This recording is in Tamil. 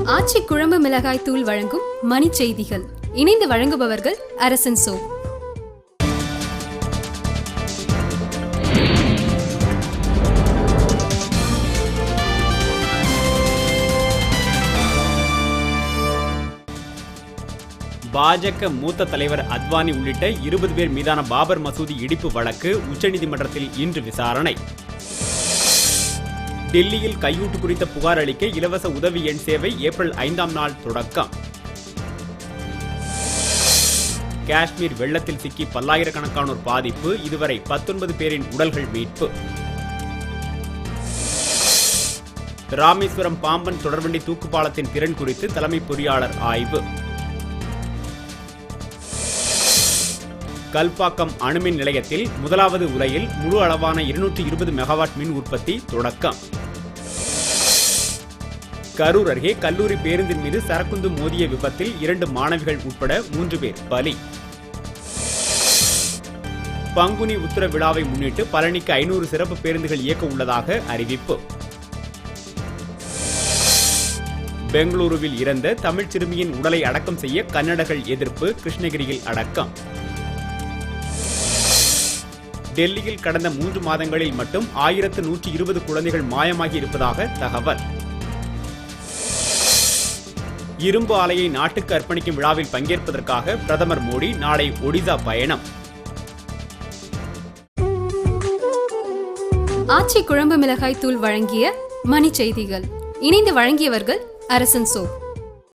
ஆச்சி குழம்பு மிளகாய் தூள் வழங்கும் மணி செய்திகள். இணைந்து வழங்குபவர்கள் அரசன் சோ. பாஜக மூத்த தலைவர் அத்வானி உள்ளிட்ட 20 பேர் மீதான பாபர் மசூதி இடிப்பு வழக்கு உச்சநீதிமன்றத்தில் இன்று விசாரணை. டெல்லியில் கையூட்டு குறித்த புகார் அளிக்க இலவச உதவி எண் சேவை ஏப்ரல் 5ஆம் நாள் தொடக்கம். காஷ்மீர் வெள்ளத்தில் சிக்கி பல்லாயிரக்கணக்கானோர் பாதிப்பு, இதுவரை 19 பேரின் உடல்கள் மீட்பு. ராமேஸ்வரம் பாம்பன் தொடர்வண்டி தூக்குப்பாலத்தின் திறன் குறித்து தலைமை பொறியாளர் ஆய்வு. கல்பாக்கம் அணுமின் நிலையத்தில் முதலாவது உலையில் முழு அளவான 220 மெகாவாட் மின் உற்பத்தி தொடக்கம். கரூர் அருகே கல்லூரி பேருந்தின் மீது சரக்குந்து மோதிய விபத்தில் 2 மாணவிகள் உட்பட 3 பேர் பலி. பங்குனி உத்திர விழாவை முன்னிட்டு பழனிக்கு 500 சிறப்பு பேருந்துகள் இயக்க உள்ளதாக அறிவிப்பு. பெங்களூருவில் இறந்த தமிழ் சிறுமியின் உடலை அடக்கம் செய்ய கன்னடர்கள் எதிர்ப்பு, கிருஷ்ணகிரியில் அடக்கம். டெல்லியில் கடந்த 3 மாதங்களில் மட்டும் 1120 குழந்தைகள் மாயமாகி இருப்பதாக தகவல். இரும்பு ஆலையை நாட்டுக்கு அர்ப்பணிக்கும் விழாவில் பங்கேற்பதற்காக பிரதமர் மோடி நாளை ஒடிசா பயணம். ஆச்சி குழம்பு மிளகாய் தூள் வழங்கிய மணி செய்திகள். இணைந்து வழங்கியவர்கள் அரசன் சோ.